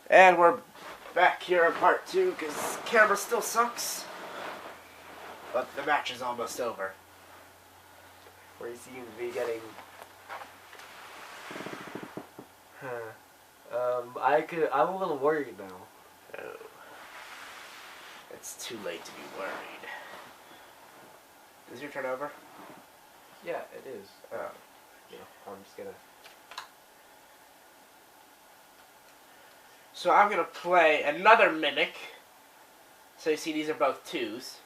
And we're back here in part 2 because camera still sucks. But the match is almost over. Where you seem to be getting... I'm a little worried now. Oh. It's too late to be worried. Is your turn over? Yeah, it is. Oh. Yeah, I'm just gonna... So I'm going to play another Mimic. So you see these are both 2s.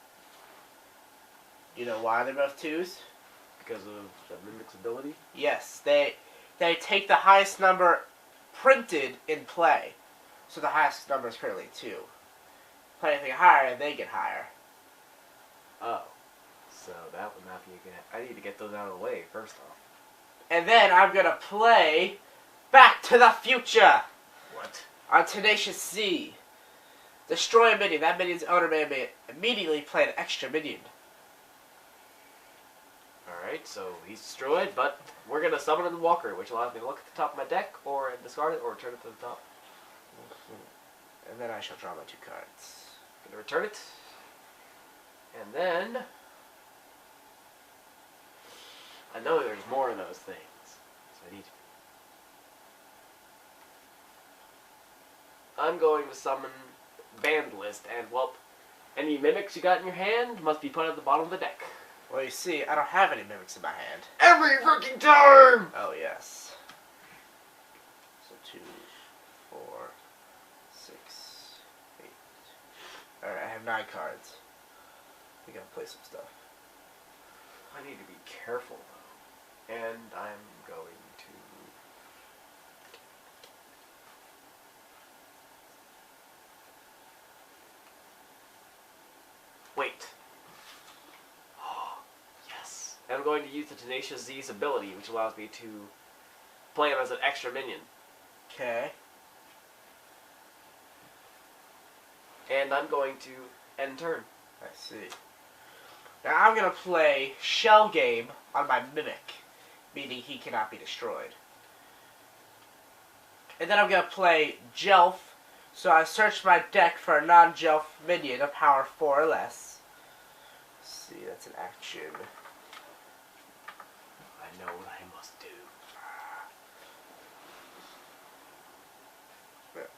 Do you know why they're both 2s? Because of the Mimic's ability? Yes, they take the highest number printed in play. So the highest number is currently 2. Play anything higher, they get higher. Oh. So that would not be a good... I need to get those out of the way, first off. And then I'm going to play Back to the Future. What? On Tenacious Z. Destroy a minion. That minion's owner may immediately play an extra minion. Alright, so he's destroyed, but we're going to summon in the Walker, which allows me to look at the top of my deck, or discard it, or return it to the top. And then I shall draw my 2 cards. Going to return it. And then... I know there's more of those things, so I need to... I'm going to summon Banned List, and, well, any Mimics you got in your hand must be put at the bottom of the deck. Well, you see, I don't have any Mimics in my hand. Every freaking time! Oh, yes. So 2, 4, 6, 8. Alright, I have 9 cards. We gotta play some stuff. I need to be careful, though. And I'm going to... Wait. Oh, yes. I'm going to use the Tenacious Z's ability, which allows me to play him as an extra minion. Okay. And I'm going to end turn. I see. Now I'm gonna play Shell Game on my Mimic, meaning he cannot be destroyed. And then I'm gonna play Jelf, so I search my deck for a non-Jelf minion of power 4 or less. Let's see, that's an action. I know what I must do.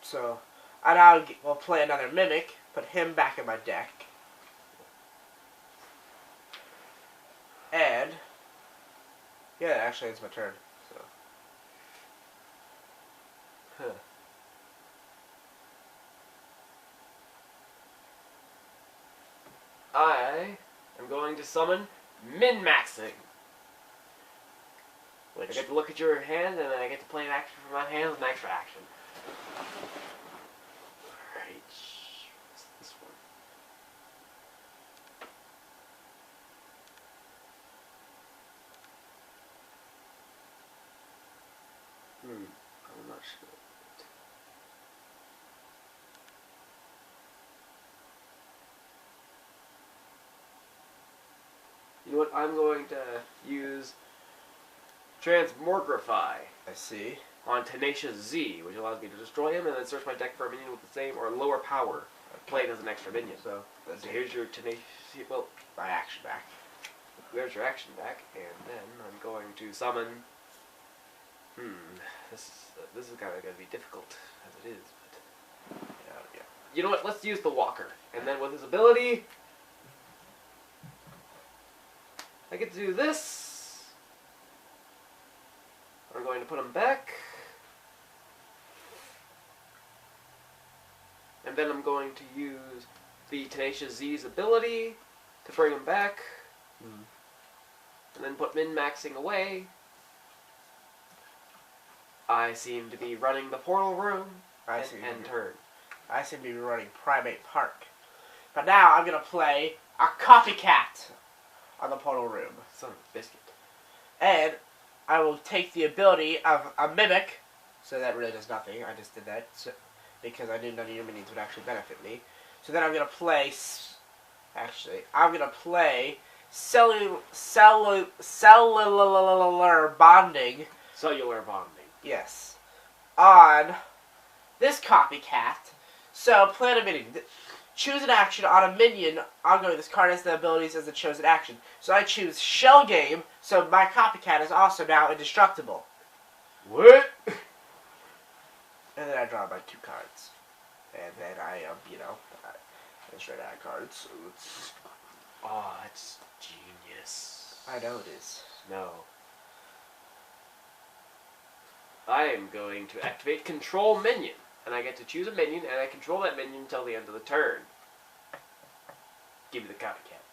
So, I now will play another Mimic, put him back in my deck. And, yeah, actually it's my turn, so. Huh. I am going to summon Min-Maxing. I get to look at your hand, and then I get to play an action from my hand with an extra action. Alright. What's this one? I'm not sure. You know what? I'm going to use Transmogrify I see. on Tenacious Z, which allows me to destroy him and then search my deck for a minion with the same or lower power. Play it as an extra minion. So here's your Tenacious... Well, My action back. there's your action back, and then I'm going to summon... This is kind of going to be difficult, as it is, but... Yeah. You know what? Let's use the Walker. And then with his ability... I get to do this. I'm going to put him back. And then I'm going to use the Tenacious Z's ability to bring him back. And then put Min-Maxing away. I seem to be running the portal room and turn. I seem to be running Primate Park. But now I'm going to play a Copycat on the portal room. Son of a biscuit. And I will take the ability of a Mimic. So that really does nothing. I just did that because I knew none of your minions would actually benefit me. So then I'm going to play... Actually, I'm going to play cellular bonding. Cellular bonding. Yes. On this copycat. So, plan a minion. Choose an action on a minion. Ongoing, this card has the abilities as the chosen action. So I choose Shell Game, so my copycat is also now indestructible. What? And then I draw my 2 cards. And then I, I just read out cards. So it's... Oh, that's genius. I know it is. No. I am going to activate Control Minion. And I get to choose a minion, and I control that minion until the end of the turn. Give me the copycat.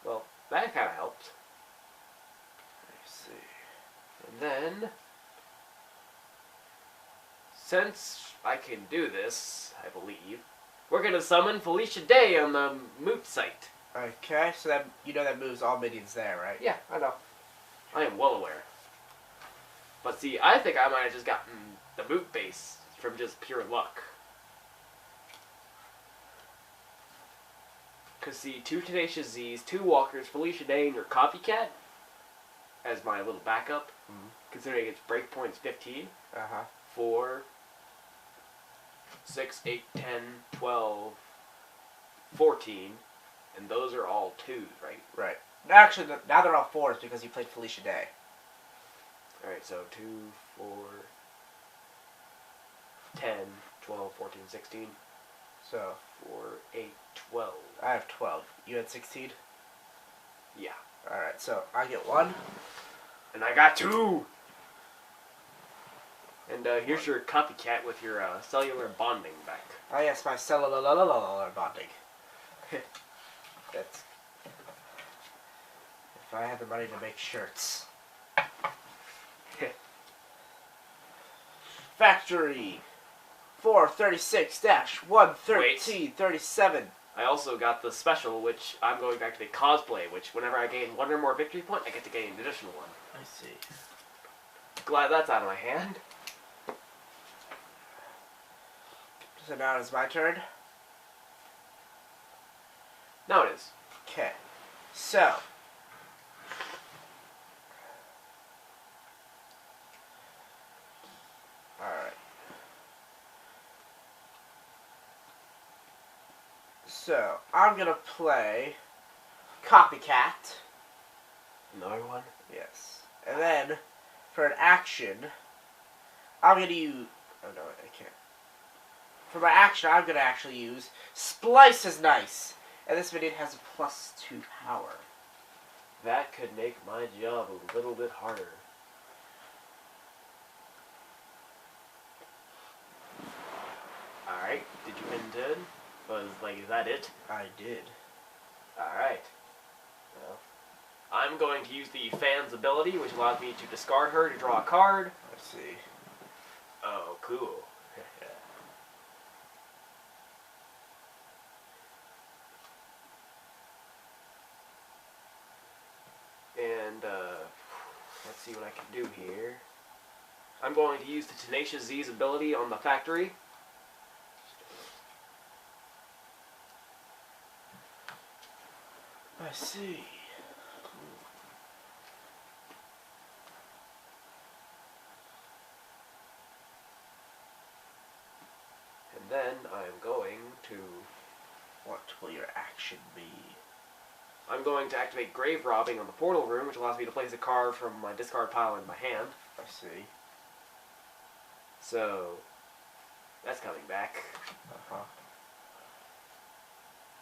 Well, that kind of helped. Let's see. And then, since I can do this, I believe, we're going to summon Felicia Day on the Moot site. Okay, so that that moves all minions there, right? Yeah, I know. I am well aware. But see, I think I might have just gotten the Moot base from just pure luck. Because see, 2 Tenacious Z's, 2 Walkers, Felicia Day, and your copycat as my little backup, considering its breakpoint's 15. 4, 6, 8, 10, 12, 14, and those are all 2s, right? Right. Actually, now they're all 4s because you played Felicia Day. Alright, so 2, 4, 10, 12, 14, 16. So 4, 8, 12. I have 12. You had 16? Yeah. Alright, so I get 1. And I got 2! And here's your copycat with your cellular bonding back. Oh yes, my cellular bonding. That's... If I had the money to make shirts. Factory 436-11337. I also got the special, which I'm going back to the cosplay, which whenever I gain 1 or more victory point, I get to gain an additional 1. I see. Glad that's out of my hand. So now it's my turn? Now it is. Okay. So. Alright. So, I'm gonna play Copycat. Another one? Yes. And then, for an action, I'm gonna use... Oh no, I can't. For my action, I'm gonna actually use Splice is Nice. And this minion has a +2 power. That could make my job a little bit harder. Alright, did you win turn? Is that it? I did. Alright. Well, I'm going to use the Fan's ability, which allows me to discard her to draw a card. Let's see. Oh, cool. And, let's see what I can do here. I'm going to use the Tenacious Z's ability on the factory. I see. And then I'm going to... What will your action be? I'm going to activate Grave Robbing on the Portal Room, which allows me to place a card from my discard pile in my hand. I see. So, that's coming back. Uh-huh.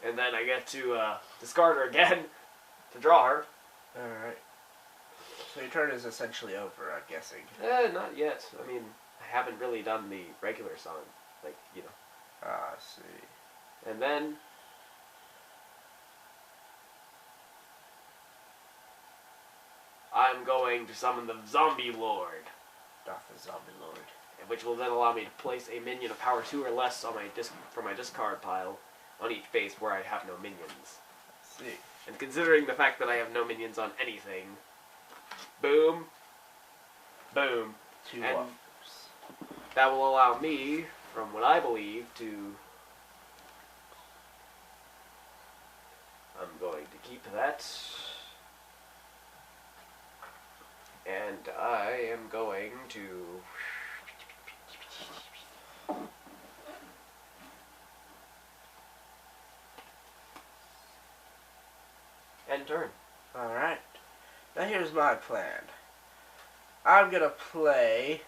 And then I get to discard her again to draw her. Alright. So your turn is essentially over, I'm guessing. Not yet. I mean, I haven't really done the regular song. Ah, I see. And then... I'm going to summon the Zombie Lord. Not the Zombie Lord. Which will then allow me to place a minion of power 2 or less on from my discard pile on each base where I have no minions. I see. And considering the fact that I have no minions on anything, boom, boom, 2 and ups. that will allow me, from what I believe, to... I'm going to keep that. And I am going to end turn. Alright. Now here's my plan. I'm gonna play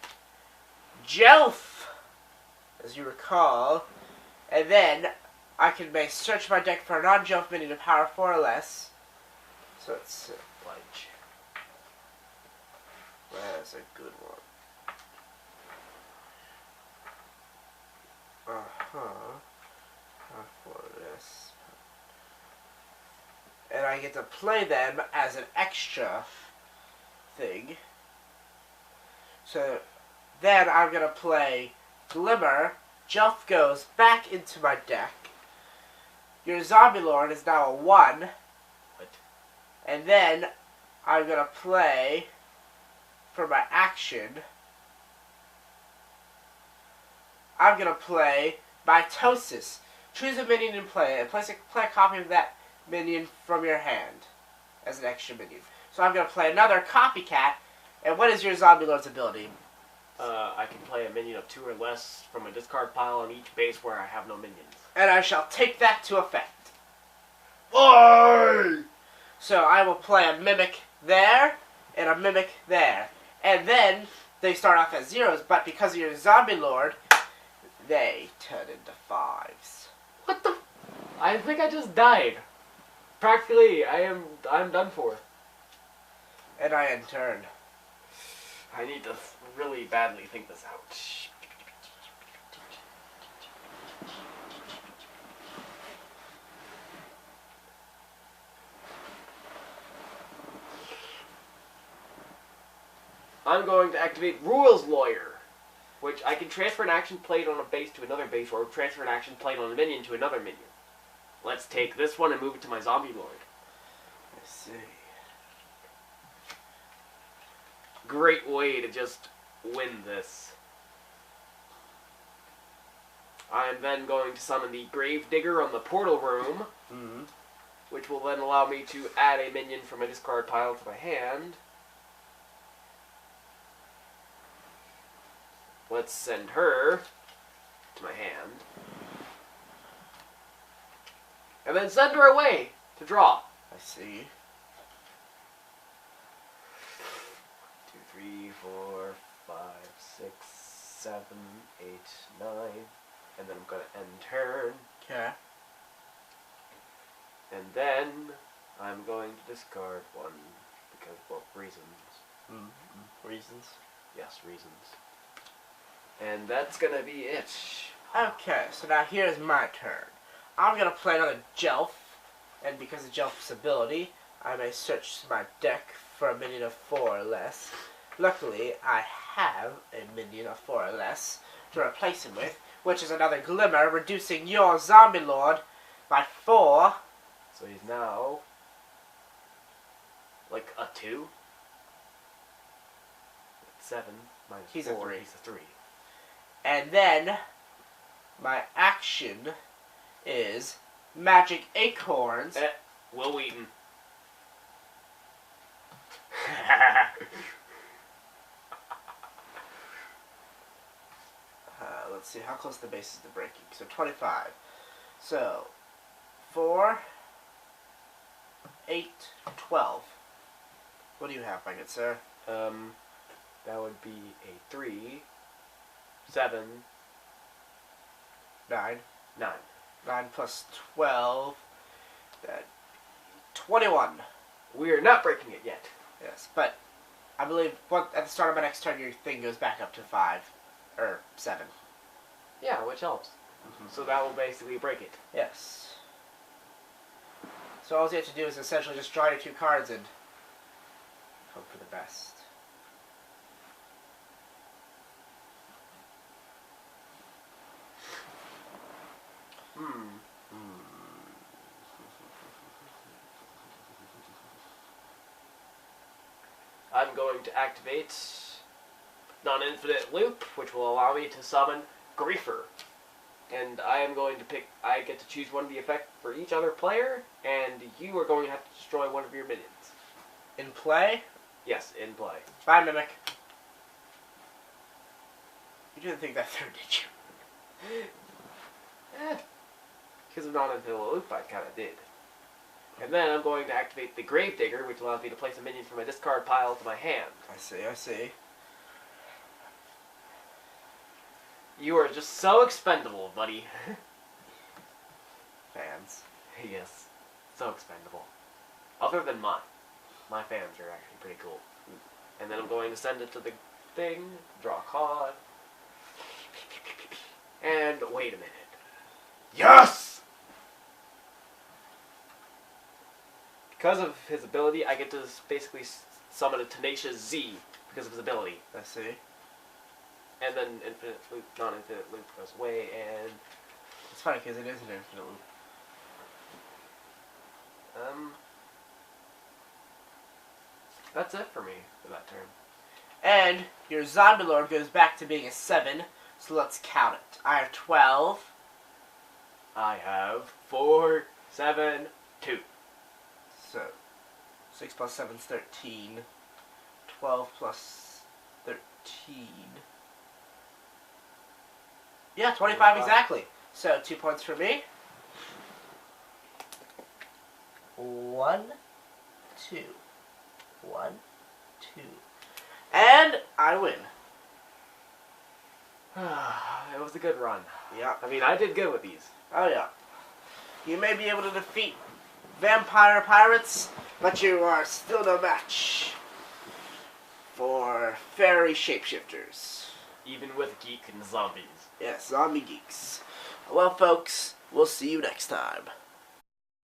Jelf, as you recall, and then I may search my deck for a non-Jelf minion of power 4 or less. So it's Ledge. that's a good one. Power 4 or less. And I get to play them as an extra thing. So then I'm gonna play Glimmer. Jelf goes back into my deck. Your Zombie Lord is now a 1. What? And then I'm gonna play for my action. I'm gonna play Mitosis. Choose a minion and play it. Play a copy of that minion from your hand as an extra minion. So I'm gonna play another Copycat. And what is your Zombie Lord's ability? I can play a minion of 2 or less from a discard pile on each base where I have no minions. And I shall take that to effect. Oy! So I will play a Mimic there, and a Mimic there. And then, they start off as 0s, but because of your Zombie Lord, they turn into 5s. What the? I think I just died. Practically, I'm done for. And I end turn. I need to really badly think this out. I'm going to activate Rules Lawyer, which I can transfer an action played on a base to another base, or transfer an action played on a minion to another minion. Let's take this one and move it to my Zombie Lord. I see. Great way to just win this. I am then going to summon the Gravedigger on the Portal Room, which will then allow me to add a minion from a discard pile to my hand. Let's send her to my hand. And then send her away to draw. I see. 2, 3, 4, 5, 6, 7, 8, 9. And then I'm going to end turn. Okay. And then I'm going to discard 1 because, well, reasons. Reasons? Yes, reasons. And that's going to be it. Okay, so now here's my turn. I'm going to play another Jelf, and because of Jelf's ability, I may search my deck for a minion of 4 or less. Luckily, I have a minion of 4 or less to replace him with, which is another Glimmer, reducing your Zombie Lord by 4. So he's now like a 2? 7 minus He's 4. a 3. He's a 3. And then, my action is Magic Acorns. Will Wheaton. Let's see, how close the base is to breaking? So 25. So, 4, 8, 12. What do you have, my good sir? That would be a 3, 7, 9. 9. 9 plus 12. That 21. We are not breaking it yet. Yes, but I believe at the start of my next turn, your thing goes back up to 5. Or 7. Yeah, which helps. So that will basically break it. Yes. So all you have to do is essentially just draw your 2 cards and hope for the best. I'm going to activate Non-Infinite Loop, which will allow me to summon Griefer. And I am going to I get to choose one of the effects for each other player, and you are going to have to destroy one of your minions. In play? Yes, in play. Bye, Mimic. You didn't think that through, did you? Because of Non-Infinite Loop, I kind of did. And then I'm going to activate the Gravedigger, which allows me to place a minion from my discard pile to my hand. I see. You are just so expendable, buddy. Fans. Yes, so expendable. Other than mine. My fans are actually pretty cool. And then I'm going to send it to the thing, draw a card. And wait a minute. Yes! Because of his ability, I get to basically summon a Tenacious Z because of his ability. I see. And then Infinite Loop, non-infinite loop goes away, and... It's funny because it is an infinite loop. That's it for me for that turn. And your Zombie Lord goes back to being a 7, so let's count it. I have 12. I have 4, 7, 2. So, 6 plus 7 is 13. 12 plus 13. Yeah, 25 exactly. So, 2 points for me. 1, 2. 1, 2. And I win. It was a good run. Yeah. I mean, I did good with these. Oh, yeah. You may be able to defeat vampire pirates, but you are still no match for fairy shapeshifters. Even with geek and zombies. Yes, zombie geeks. Well, folks, we'll see you next time.